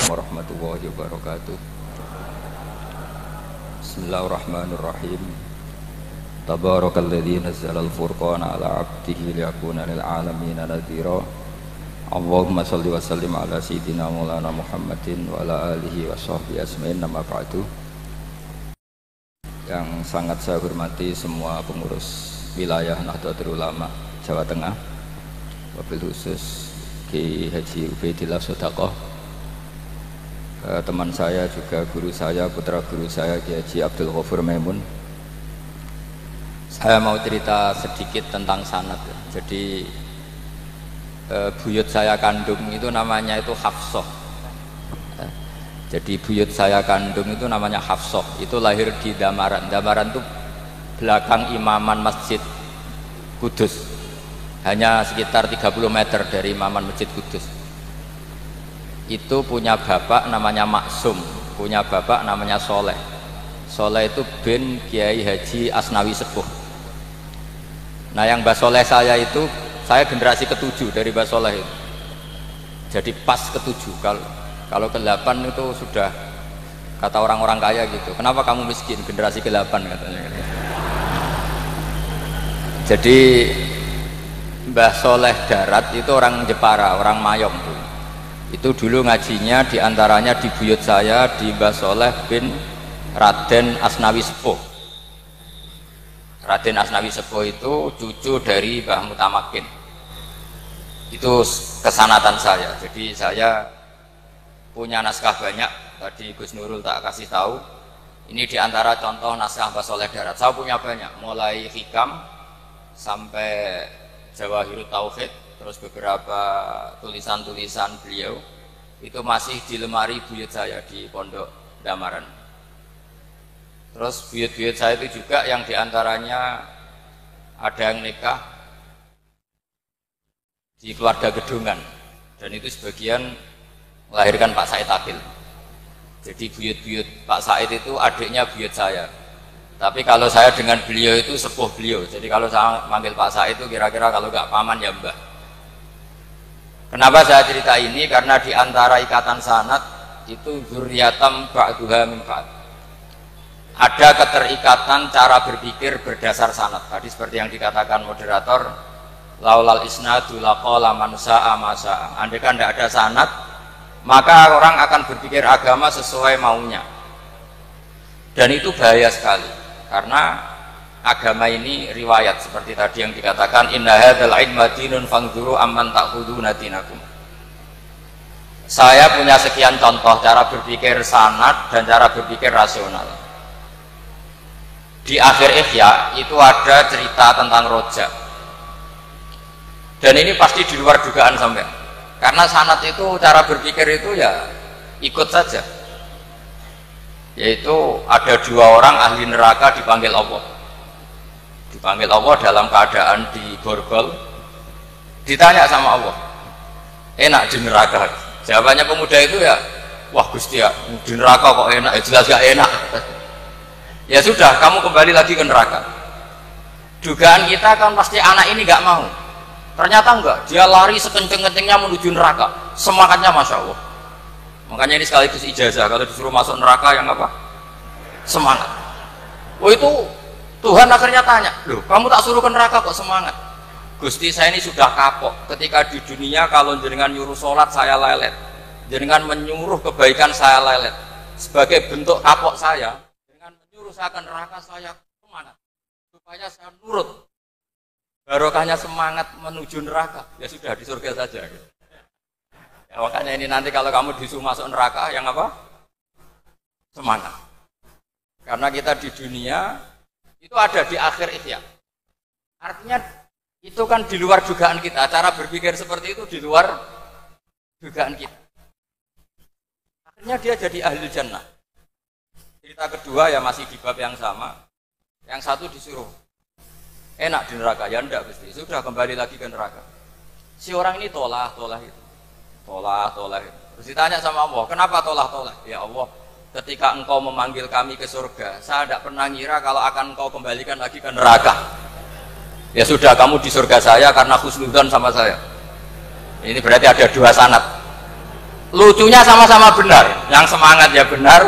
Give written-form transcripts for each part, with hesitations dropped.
warahmatullahi wabarakatuh. Bismillahirrahmanirrahim. Tabarakalladzi nazzala al-furqana ala 'abdihi liyakuna lil 'alamin nadhira. Allahumma shalli wa sallim ala sayyidina maulana Muhammadin wa ala alihi wa sahbihi ajmain. Nama ba'du. Yang sangat saya hormati semua pengurus wilayah Nahdlatul Ulama Jawa Tengah, wabil khusus Ki Haji Ubaidillah Sodaqoh, teman saya juga guru saya, putra guru saya Ki Haji Abdul Ghafur Maimun. Saya mau cerita sedikit tentang sanad. Jadi buyut saya kandung itu namanya itu Hafsah. Jadi buyut saya kandung itu namanya Hafsah. Itu lahir di Damaran. Damaran itu belakang imaman Masjid Kudus. Hanya sekitar 30 meter dari imaman Masjid Kudus. Itu punya bapak namanya Maksum, punya bapak namanya Soleh. Soleh itu bin Kiai Haji Asnawi Sepuh. Nah, yang Mbah Soleh saya itu, saya generasi ke-7 dari Mbah Soleh itu. Jadi pas ke-7. Kalau ke-8 itu sudah kata orang-orang kaya gitu. Kenapa kamu miskin? Generasi ke-8 katanya. Jadi Mbah Soleh Darat itu orang Jepara, orang Mayong tuh. Itu dulu ngajinya diantaranya di buyut saya di Mbah Soleh bin Raden Asnawi Sepuh. Raden Asnawi Sepuh itu cucu dari Mbah Mutamakin. Itu kesanatan saya. Jadi saya punya naskah banyak. Tadi Gus Nurul tak kasih tahu. Ini diantara contoh naskah Mbah Soleh Darat. Saya punya banyak, mulai Hikam sampai Jawahirut Tauhid, terus beberapa tulisan-tulisan beliau itu masih di lemari buyut saya di Pondok Damaran. Terus buyut-buyut saya itu juga yang diantaranya ada yang nikah di keluarga Gedungan, dan itu sebagian melahirkan Pak Said Akil. Jadi buyut-buyut Pak Said itu adiknya buyut saya. Tapi kalau saya dengan beliau itu sepuh beliau. Jadi kalau saya manggil Pak Said itu kira-kira kalau nggak paman ya mbah. Kenapa saya cerita ini? Karena di antara ikatan sanad itu dzurriyatam ba'duha min ba'd. Ada keterikatan cara berpikir berdasar sanad. Tadi seperti yang dikatakan moderator, laulal isnadu laqala man sa'a ma sa'a. Andai kan tidak ada sanad, maka orang akan berpikir agama sesuai maunya. Dan itu bahaya sekali. Karena agama ini riwayat seperti tadi yang dikatakan inna hadzal ilma dinun fanzuru amman ta'khuduna dinakum. Saya punya sekian contoh cara berpikir sanad dan cara berpikir rasional. Di akhir Ihya itu ada cerita tentang rojak. Dan ini pasti di luar dugaan sampai. Karena sanad itu cara berpikir itu ya ikut saja. Yaitu ada 2 orang ahli neraka dipanggil Allah. Dipanggil Allah dalam keadaan di borgol. Ditanya sama Allah, enak di neraka? Jawabannya pemuda itu ya, wah Gusti ya, di neraka kok enak? Ya jelas gak enak. Ya sudah, kamu kembali lagi ke neraka. Dugaan kita kan pasti anak ini gak mau. Ternyata enggak, dia lari sekenceng-kencengnya menuju neraka. Semangatnya Masya Allah. Makanya ini sekaligus ijazah, kalau disuruh masuk neraka yang apa? Semangat. Oh itu Tuhan akhirnya tanya, loh kamu tak suruh ke neraka kok semangat? Gusti saya ini sudah kapok, ketika di dunia kalau jenengan nyuruh sholat saya lelet, jenengan menyuruh kebaikan saya lelet. Sebagai bentuk kapok saya, jenengan menyuruh saya ke neraka saya semangat, supaya saya nurut. Barokahnya semangat menuju neraka, ya sudah di surga saja. Ya, makanya ini nanti kalau kamu disuruh masuk neraka yang apa? Semangat. Karena kita di dunia itu ada di akhir Ihya. Artinya itu kan di luar dugaan kita. Cara berpikir seperti itu di luar dugaan kita. Akhirnya dia jadi ahli jannah. Cerita kedua ya masih di bab yang sama. Yang satu disuruh enak di neraka, ya enggak Gusti. Sudah kembali lagi ke neraka. Si orang ini tolak itu. Tolak. Terus ditanya sama Allah, kenapa tolak? Ya Allah, ketika engkau memanggil kami ke surga, saya tidak pernah ngira kalau akan engkau kembalikan lagi ke neraka. Ya sudah, kamu di surga saya karena husnudzon sama saya. Ini berarti ada 2 sanad. lucunya sama-sama benar, yang semangat ya benar,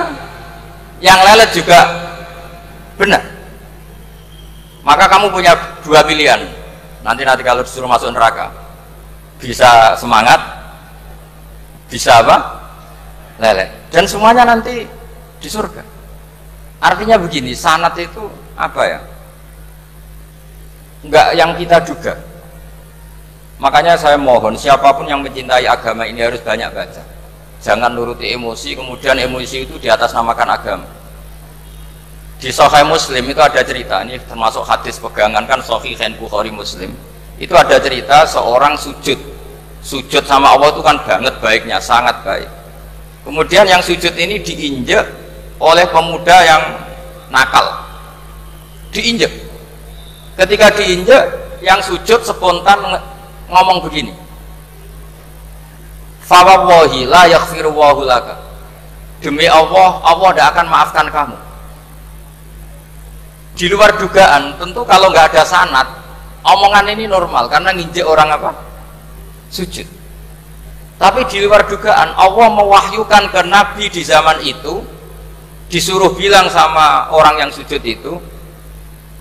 yang lelet juga benar. Maka kamu punya dua pilihan, nanti kalau disuruh masuk neraka, bisa semangat, bisa apa? Lelet. Dan semuanya nanti di surga. Artinya begini, sanad itu apa ya? Enggak yang kita duga. Makanya saya mohon siapapun yang mencintai agama ini harus banyak baca. Jangan nuruti emosi, kemudian emosi itu di atas namakan agama. Di Sahih Muslim itu ada cerita, ini termasuk hadis pegangan kan Sahihain Bukhari Muslim. Itu ada cerita seorang sujud sama Allah itu kan banget baiknya, sangat baik. Kemudian yang sujud ini diinjek oleh pemuda yang nakal, diinjek. Ketika diinjek, yang sujud spontan ngomong begini, fa wallahi la yaghfiru Allahu laka, demi Allah, Allah tidak akan maafkan kamu. Di luar dugaan, tentu kalau nggak ada sanad, omongan ini normal karena nginjek orang apa? Sujud. Tapi di luar dugaan, Allah mewahyukan ke Nabi di zaman itu, disuruh bilang sama orang yang sujud itu,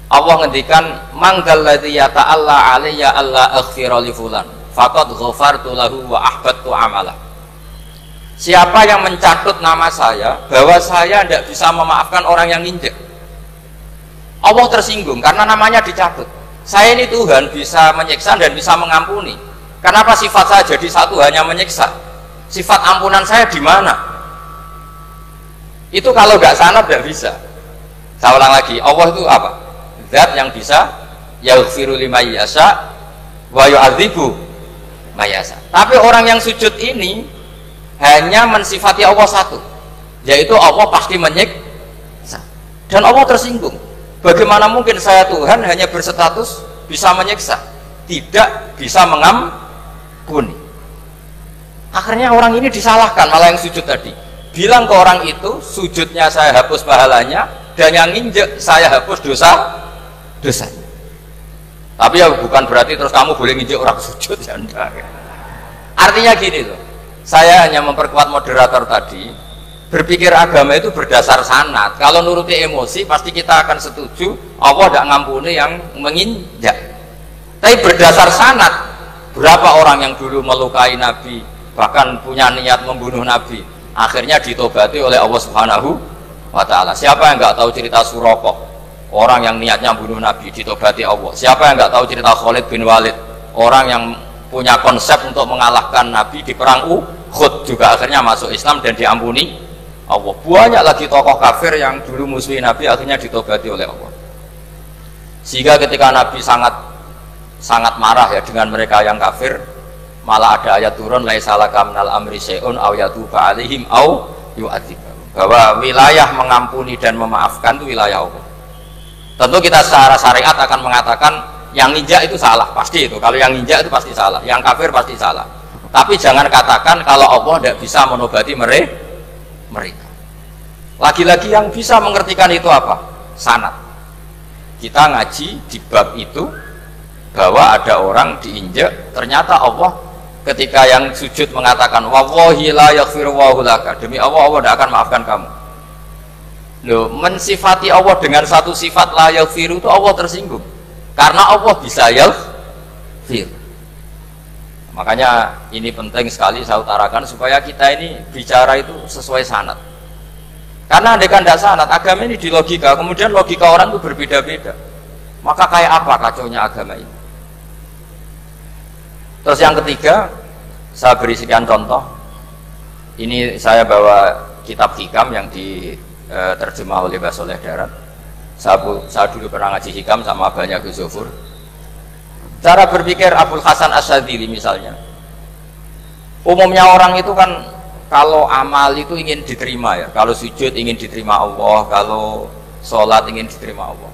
Allah ngendikan, manggal ladzi yata'alla alayya alla aghfira li fulan faqad ghafartu lahu wa ahbattu amalah. Siapa yang mencatut nama saya bahwa saya tidak bisa memaafkan orang yang nginjek, Allah tersinggung karena namanya dicatut. Saya ini Tuhan bisa menyiksa dan bisa mengampuni. Kenapa sifat saya jadi satu hanya menyiksa? Sifat ampunan saya di mana? Itu kalau nggak sanad nggak bisa. Saya ulang lagi, Allah itu apa? Zat yang bisa yaghfiru liman yasha wa yu'adzibu may yasha. Tapi orang yang sujud ini hanya mensifati Allah satu, yaitu Allah pasti menyiksa. Dan Allah tersinggung. Bagaimana mungkin saya Tuhan hanya berstatus bisa menyiksa, tidak bisa mengampuni? Akhirnya orang ini disalahkan, malah yang sujud tadi bilang ke orang itu, sujudnya saya hapus pahalanya, dan yang nginjek saya hapus dosanya. Tapi ya bukan berarti terus kamu boleh nginjek orang sujud, ya enggak. Artinya gini loh, saya hanya memperkuat moderator tadi, berpikir agama itu berdasar sanad. Kalau nuruti emosi pasti kita akan setuju Allah tidak ngampuni yang menginjak. Tapi berdasar sanad, berapa orang yang dulu melukai Nabi, bahkan punya niat membunuh Nabi, akhirnya ditobati oleh Allah Subhanahu wa Ta'ala. Siapa yang nggak tahu cerita Surakoh, orang yang niatnya bunuh Nabi, ditobati Allah. Siapa yang nggak tahu cerita Khalid bin Walid, orang yang punya konsep untuk mengalahkan Nabi di perang Uhud, juga akhirnya masuk Islam dan diampuni Allah. Banyak lagi tokoh kafir yang dulu musuhi Nabi akhirnya ditobati oleh Allah. Sehingga ketika Nabi sangat marah ya dengan mereka yang kafir, malah ada ayat turun laisa laka minal amri syai'un aw yatuba alaihim aw yu'adzibahum, bahwa wilayah mengampuni dan memaafkan itu wilayah Allah. Tentu kita secara syariat akan mengatakan yang injak itu salah, pasti itu. Kalau yang injak itu pasti salah, yang kafir pasti salah. Tapi jangan katakan kalau Allah tidak bisa menobati mereka. Lagi-lagi yang bisa mengertikan itu apa? Sanad. Kita ngaji di bab itu bahwa ada orang diinjak, ternyata Allah ketika yang sujud mengatakan wallahi la yaghfiru Allahu laka, demi Allah, Allah tidak akan maafkan kamu. Loh, mensifati Allah dengan satu sifat la yaghfiru itu Allah tersinggung karena Allah bisa yaghfir. Makanya ini penting sekali saya utarakan supaya kita ini bicara itu sesuai sanad. Karena andaikan tidak sanad, agama ini di logika, kemudian logika orang itu berbeda-beda. Maka kayak apa kacaunya agama ini? Terus yang ketiga, saya beri sekian contoh. Ini saya bawa kitab hikam yang diterjemah oleh Mbah Soleh Darat. Saya dulu pernah ngaji hikam sama Abahnya Gus Zofur. Cara berpikir Abul Hasan Asyadzili misalnya, umumnya orang itu kan kalau amal itu ingin diterima ya, kalau sujud ingin diterima Allah, kalau sholat ingin diterima Allah,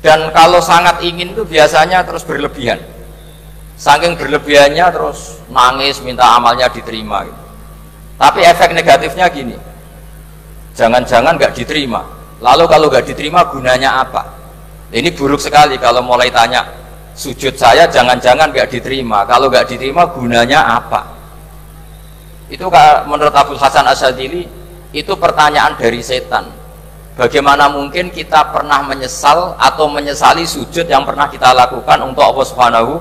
dan kalau sangat ingin itu biasanya terus berlebihan, saking berlebihannya terus nangis minta amalnya diterima gitu. Tapi efek negatifnya gini, jangan-jangan nggak diterima, lalu kalau nggak diterima gunanya apa? Ini buruk sekali kalau mulai tanya, sujud saya jangan-jangan nggak diterima, kalau nggak diterima gunanya apa? Itu menurut Abul Hasan Asyadzili itu pertanyaan dari setan. Bagaimana mungkin kita pernah menyesal atau menyesali sujud yang pernah kita lakukan untuk Allah Subhanahu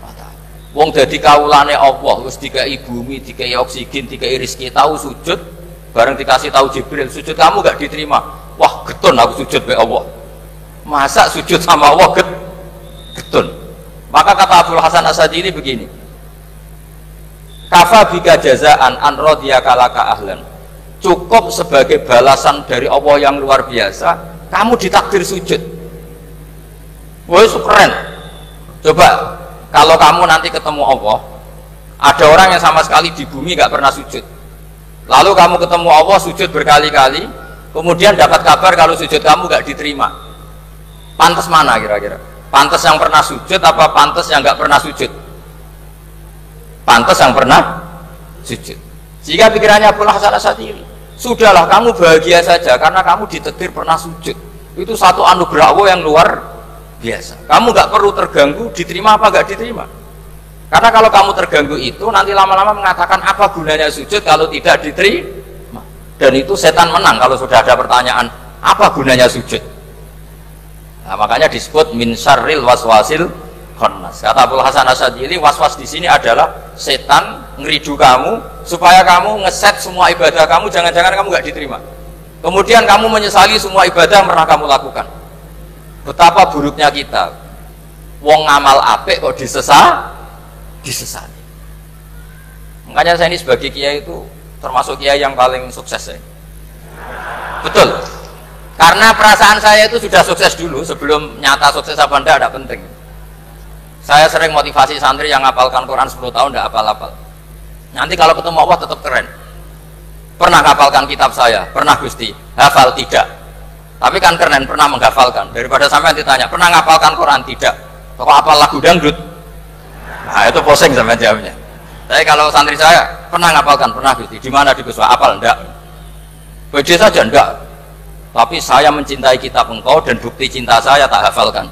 wa ta'ala. Wong dadi kawulane Allah, wis dikai bumi, dikai oksigen, dikai rezeki, tahu sujud, bareng dikasih tahu Jibril, sujud kamu gak diterima. Wah, getun aku sujud be Allah. Masa sujud sama Allah getun. Maka kata Abul Hasan Asyadzili begini. Kafa bika jazaan an radiyaka laka ahlan. Cukup sebagai balasan dari Allah yang luar biasa, kamu ditakdir sujud. Woi, keren. Coba kalau kamu nanti ketemu Allah, ada orang yang sama sekali di bumi gak pernah sujud, lalu kamu ketemu Allah sujud berkali-kali, kemudian dapat kabar kalau sujud kamu gak diterima. Pantas mana kira-kira? Pantas yang pernah sujud apa pantas yang gak pernah sujud? Pantas yang pernah sujud. Jika pikirannya Abul Hasan Asyadzili, sudahlah kamu bahagia saja karena kamu ditakdir pernah sujud. Itu satu anugerah Allah yang luar biasa. Kamu gak perlu terganggu diterima apa gak diterima. Karena kalau kamu terganggu itu nanti lama-lama mengatakan apa gunanya sujud kalau tidak diterima. Dan itu setan menang kalau sudah ada pertanyaan apa gunanya sujud. Nah, makanya disebut min syarril waswasil khannas. Kata Abul Hasan Asyadzili, waswas di sini adalah setan ngeridu kamu supaya kamu ngeset semua ibadah kamu, jangan-jangan kamu gak diterima. Kemudian kamu menyesali semua ibadah yang pernah kamu lakukan. Betapa buruknya kita. Wong ngamal apik kok disesali. Makanya saya ini sebagai kiai itu termasuk kiai yang paling sukses saya. Betul. Karena perasaan saya itu sudah sukses dulu sebelum nyata sukses apa enggak penting. Saya sering motivasi santri yang ngapalkan Quran 10 tahun enggak hafal-hafal. Nanti kalau ketemu Allah tetap keren. Pernah hafalkan kitab saya? Pernah Gusti. Hafal tidak. Tapi kan keren pernah menghafalkan. Daripada sampai ditanya, pernah ngapalkan Quran? Tidak. Kok hafal lagu dangdut? Nah, itu posing sama jawabnya. Tapi kalau santri saya, pernah ngapalkan? Pernah Gusti. Di mana di Guswa? Hafal enggak? Beda saja enggak. Tapi saya mencintai kitab engkau dan bukti cinta saya tak hafalkan.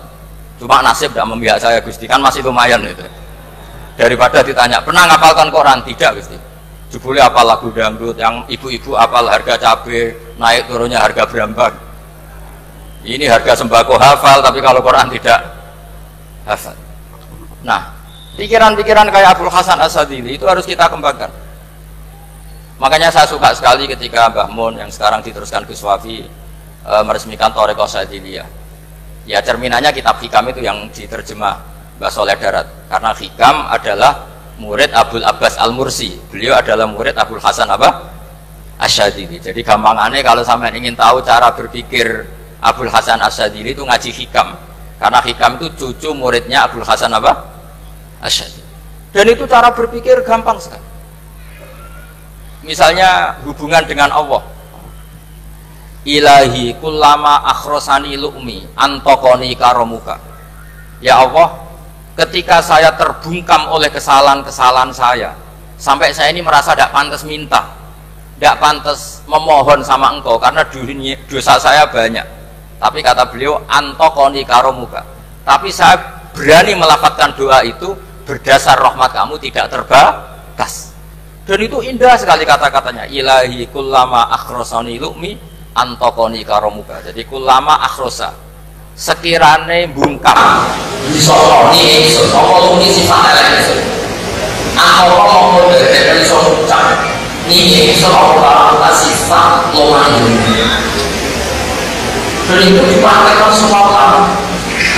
Cuma nasib tidak memihak saya Gusti, kan masih lumayan itu. Daripada ditanya, pernah ngapalkan Quran? Tidak Gusti. Jebule apal lagu dangdut, yang ibu-ibu apal harga cabai, naik turunnya harga berambang. Ini harga sembako hafal, tapi kalau Quran tidak hafal. Nah, pikiran-pikiran kayak Abul Hasan Asyadzili itu harus kita kembangkan. Makanya saya suka sekali ketika Mbah Mun yang sekarang diteruskan Gus Wafi meresmikan Thariqah Syadziliyah. Ya cerminannya kitab Hikam itu yang diterjemah Mbah Soleh Darat. Karena Hikam adalah murid Abul Abbas Al-Mursi. Beliau adalah murid Abul Hasan Asyadzili. Jadi gampangannya kalau sampai ingin tahu cara berpikir Abul Hasan Asyadzili itu ngaji Hikam. Karena Hikam itu cucu muridnya Abul Hasan Asyadzili. Dan itu cara berpikir gampang sekali. Misalnya hubungan dengan Allah. Ilahi kullama akhrosani lu'mi antokoni karomuka. Ya Allah, ketika saya terbungkam oleh kesalahan-kesalahan saya, sampai saya ini merasa tidak pantas minta, tidak pantas memohon sama engkau karena dosa saya banyak. Tapi kata beliau, antokoni karomuka. Tapi saya berani melafadzkan doa itu berdasar rahmat kamu tidak terbatas. Dan itu indah sekali kata-katanya. Ilahi kullama akhrosani lu'mi antokoni karomuka. Jadi kullama akhrosa sekirane bungkam disoloni ini sifatnya atau mau dari solucan ini seolah sifat loman dan itu dipraktekkan semua ulama.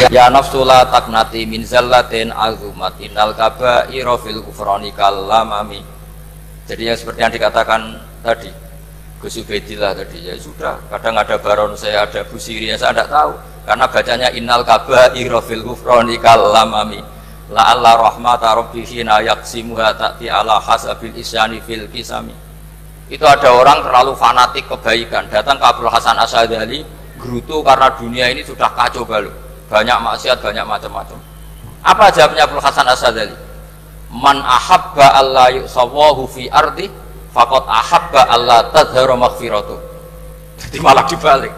Ya nafsula taknati min zallatin azumatin al-kaba'ira fil kufrani kalamami. Jadi yang seperti yang dikatakan tadi Gus Ubaidillah tadi, ya sudah, kadang ada baron saya, ada Busiri, saya tidak tahu karena bacanya innal kaba'ira fil kufrani kalamami la'alla rahmata rabbihi na yaqsimuha ta'ti ala hasabil isyani fil kisami. Itu ada orang terlalu fanatik kebaikan datang ke Abul Hasan Asyadzili gerutu karena dunia ini sudah kacau balau, banyak maksiat, banyak macam-macam. Apa jawabnya Abul Hasan Asyadzili? Man ahabba alla yusawahu fi ardi faqad ahabba alla tadhharu maghfiratu. Jadi malah dibalik.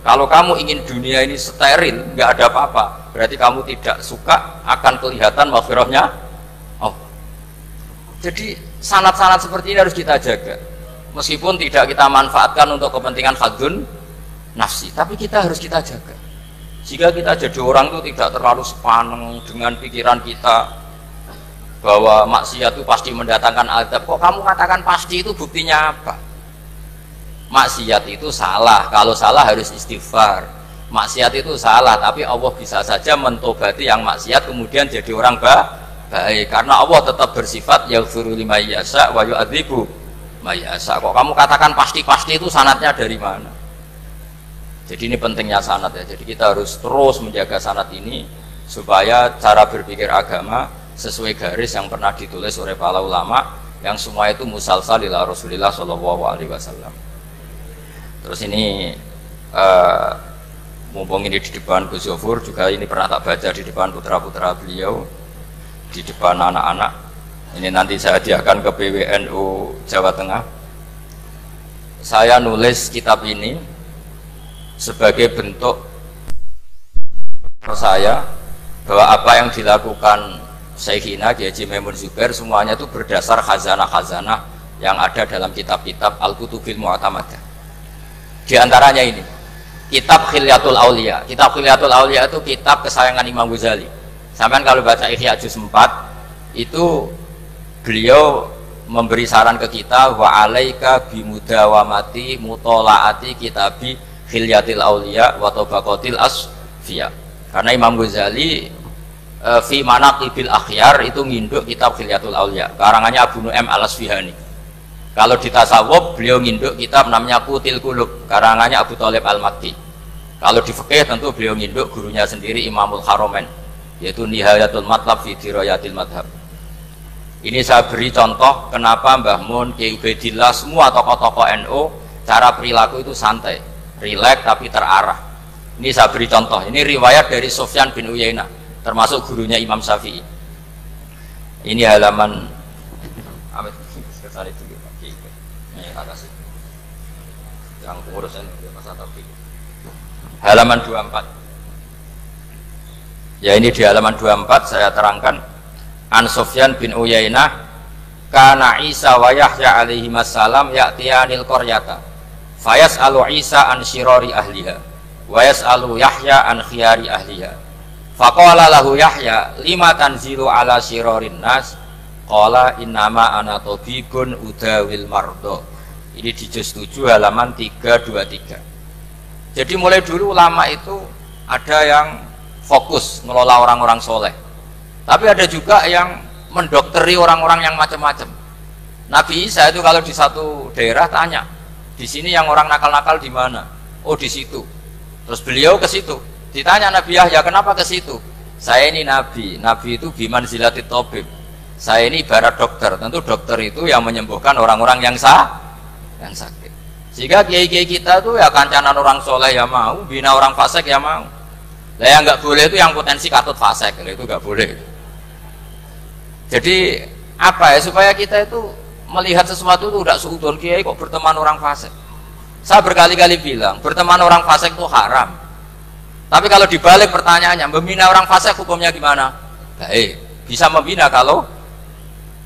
Kalau kamu ingin dunia ini steril, nggak ada apa-apa, berarti kamu tidak suka akan kelihatan maghfirahnya. Oh. Jadi sanad-sanad seperti ini harus kita jaga. Meskipun tidak kita manfaatkan untuk kepentingan fadun nafsi, tapi kita harus kita jaga. Jika kita jadi orang itu tidak terlalu sepaneng dengan pikiran kita bahwa maksiat itu pasti mendatangkan azab. Kok kamu katakan pasti, itu buktinya apa? Maksiat itu salah, kalau salah harus istighfar. Maksiat itu salah, tapi Allah bisa saja mentobati yang maksiat kemudian jadi orang baik, karena Allah tetap bersifat yaghfiru liman yasha wa yu'adzibu may yasha. Kok kamu katakan pasti-pasti, itu sanadnya dari mana? Jadi ini pentingnya sanad ya. Jadi kita harus terus menjaga sanad ini supaya cara berpikir agama sesuai garis yang pernah ditulis oleh para ulama, yang semua itu musalsal ila Rasulillah sallallahu alaihi wasallam. Terus ini mumpung ini di depan Gus Zofur juga, ini pernah tak baca di depan putra-putra beliau, di depan anak-anak. Ini nanti saya hadiahkan ke PWNU Jawa Tengah. Saya nulis kitab ini sebagai bentuk saya bahwa apa yang dilakukan Syekhina Kiai Haji Maimun Zubair semuanya itu berdasar khazanah-khazanah yang ada dalam kitab-kitab Al-Kutubil Mu'tamadah. Di antaranya ini kitab Khilyatul Aulia. Kitab Khilyatul Aulia itu kitab kesayangan Imam Ghazali. Sampai kalau baca Ihya juz 4 itu beliau memberi saran ke kita, wa alaika bimudawamati mutolaati kitabi Khilyatil Aulia wa tabaqatil asfiya. Karena Imam Ghazali fi manaqibil akhyar itu nginduk kitab Khilyatul Aulia karangannya Abu Nu'aim Al-Asfihani. Kalau di tasawuf beliau nginduk kitab namanya Qutil Qulub karangannya Abu Thalib Al-Makki. Kalau di fikih tentu beliau nginduk gurunya sendiri Imamul Haromen, yaitu Nihayatul Matlab fi Dirayatil Madhab. Ini saya beri contoh kenapa Mbah Mun, Kiai Ubaidillah, semua tokoh-tokoh NU cara perilaku itu santai, rileks tapi terarah. Ini saya beri contoh. Ini riwayat dari Sufyan bin Uyainah, termasuk gurunya Imam Syafi'i. Ini halaman yang pengurusan halaman 24. Ya, ini di halaman 24 saya terangkan. An Sufyan bin Uyainah kana Isa wa Yahya alaihi wassalam ya'tiyanil qaryata fayas'alu Isa an syirari ahliha wa yas'alu Yahya an khiyari ahliha. Faqala lahu Yahya lima tanzilu ala syirarin nas, qala innama ana tabibun udawil mardo. Ini di juz 7 halaman 323. Jadi mulai dulu ulama itu ada yang fokus ngelola orang-orang soleh, tapi ada juga yang mendokteri orang-orang yang macam-macam. Nabi Isa itu kalau di satu daerah tanya, di sini yang orang nakal-nakal di mana? Oh di situ. Terus beliau ke situ. Ditanya Nabi Yahya, kenapa ke situ? Saya ini nabi. Nabi itu biman zilatit tabib. Saya ini ibarat dokter. Tentu dokter itu yang menyembuhkan orang-orang yang sakit. Jika kiai-kiai kita tuh ya kancanan orang soleh ya mau, bina orang fasik ya mau. Lah yang nggak boleh itu yang potensi katut fasik, itu nggak boleh. Jadi apa ya, supaya kita itu melihat sesuatu itu tidak seudon, kiai kok berteman orang fasik. Saya berkali-kali bilang berteman orang fasik itu haram. Tapi kalau dibalik pertanyaannya, membina orang fasik hukumnya gimana? Baik, bisa membina kalau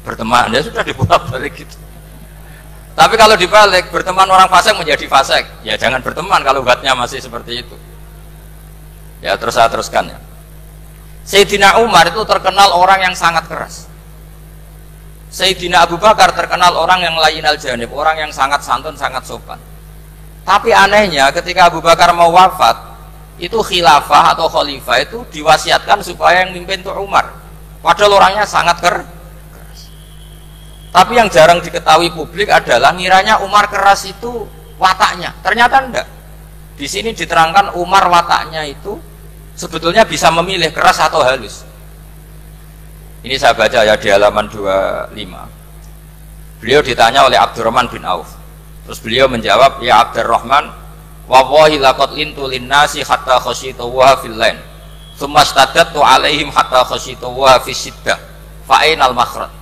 berteman, ya sudah dibolak-balik gitu. Tapi kalau dibalik, berteman orang fasik menjadi fasik, ya jangan berteman kalau buatnya masih seperti itu. Ya terus saya teruskan ya. Sayyidina Umar itu terkenal orang yang sangat keras. Sayyidina Abu Bakar terkenal orang yang layyinal janib, orang yang sangat santun, sangat sopan. Tapi anehnya ketika Abu Bakar mau wafat, itu khilafah atau khalifah itu diwasiatkan supaya yang mimpin itu Umar. Padahal orangnya sangat keras. Tapi yang jarang diketahui publik adalah ngiranya Umar keras itu wataknya. Ternyata enggak. Di sini diterangkan Umar wataknya itu sebetulnya bisa memilih keras atau halus. Ini saya baca ya di halaman 25. Beliau ditanya oleh Abdurrahman bin Auf. Terus beliau menjawab, ya Abdurrahman, wallahi laqad lintu linnasi hatta khasyitu wa fil lain. Tsumma staddattu alaihim hatta khasyitu wa fi siddah. Fa ainal makhraj.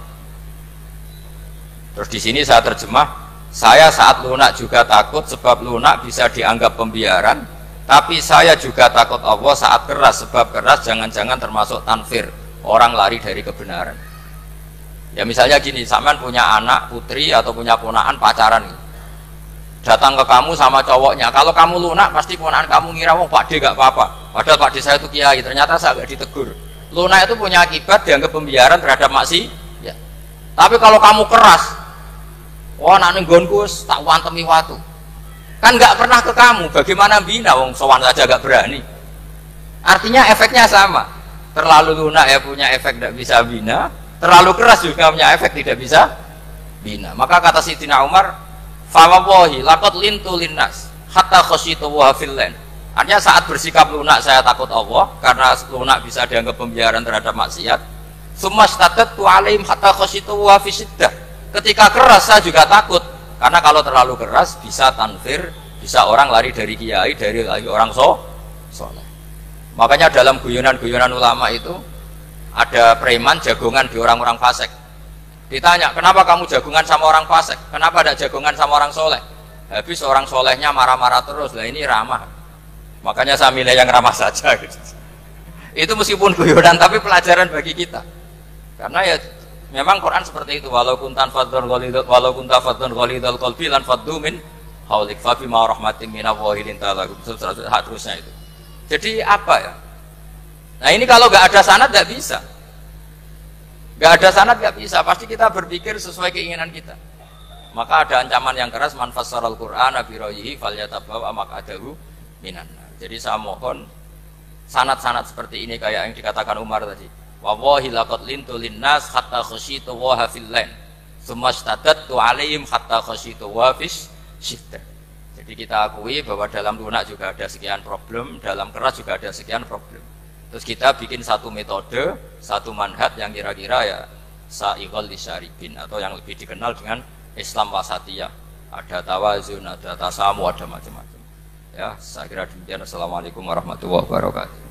Terus di sini saya terjemah, saya saat lunak juga takut sebab lunak bisa dianggap pembiaran, tapi saya juga takut Allah saat keras sebab keras jangan-jangan termasuk tanfir, orang lari dari kebenaran. Ya misalnya gini, sampean punya anak, putri atau punya ponakan pacaran gitu. Datang ke kamu sama cowoknya, kalau kamu lunak pasti ponakan kamu ngira wong Pak D gak apa-apa. Padahal Pak D saya itu kiai, ternyata saya gak ditegur. Lunak itu punya akibat dianggap pembiaran terhadap maksiat. Ya. Tapi kalau kamu keras, wah nak nenggonku tak wantemi watu. Kan nggak pernah ke kamu, bagaimana bina wong sowan saja gak berani. Artinya efeknya sama. Terlalu lunak ya punya efek tidak bisa bina, terlalu keras juga punya efek tidak bisa bina. Maka kata Sayyidina Umar, "Fawallahi laqad lintu linnas hatta khasyitu wa fillan." Artinya saat bersikap lunak saya takut Allah karena lunak bisa dianggap pembiaran terhadap maksiat. Summastatatu alaihim hatta khasyitu wa fisiddah. Ketika keras saya juga takut karena kalau terlalu keras bisa tanfir, bisa orang lari dari kiai, dari orang soleh. Makanya dalam guyonan-guyonan ulama itu ada preman jagongan di orang-orang fasik. Ditanya, kenapa kamu jagongan sama orang fasik? Kenapa tidak jagongan sama orang soleh? Habis orang solehnya marah-marah terus. Lah ini ramah. Makanya saya milih yang ramah saja. Gitu. Itu meskipun guyonan tapi pelajaran bagi kita. Karena ya memang Quran seperti itu. Walau kunta fadzun ghalidhal qalbi lan faddu min haulik fa bima rahmatin minallahi linta lahum. Terusnya itu. Jadi apa ya? Nah ini kalau nggak ada sanad nggak bisa, nggak ada sanad nggak bisa. Pasti kita berpikir sesuai keinginan kita. Maka ada ancaman yang keras, man fassaral Qur'ana bi ra'yihi falyatabawwa maq'adahu minan nar. Jadi saya mohon sanad-sanad seperti ini kayak yang dikatakan Umar tadi. Wallahi laqad lintu linnas hatta khasyitu wa fillan. Tsumma istadadtu alaihim hatta khasyitu wa fis syiddah. Jadi kita akui bahwa dalam lunak juga ada sekian problem, dalam keras juga ada sekian problem. Terus kita bikin satu metode, satu manhaj yang kira-kira ya sa'iqal lisyaribin atau yang lebih dikenal dengan Islam wasatiyah. Ada tawazun, ada tasamu, ada macam-macam. Ya, saya kira demikian. Assalamualaikum warahmatullahi wabarakatuh.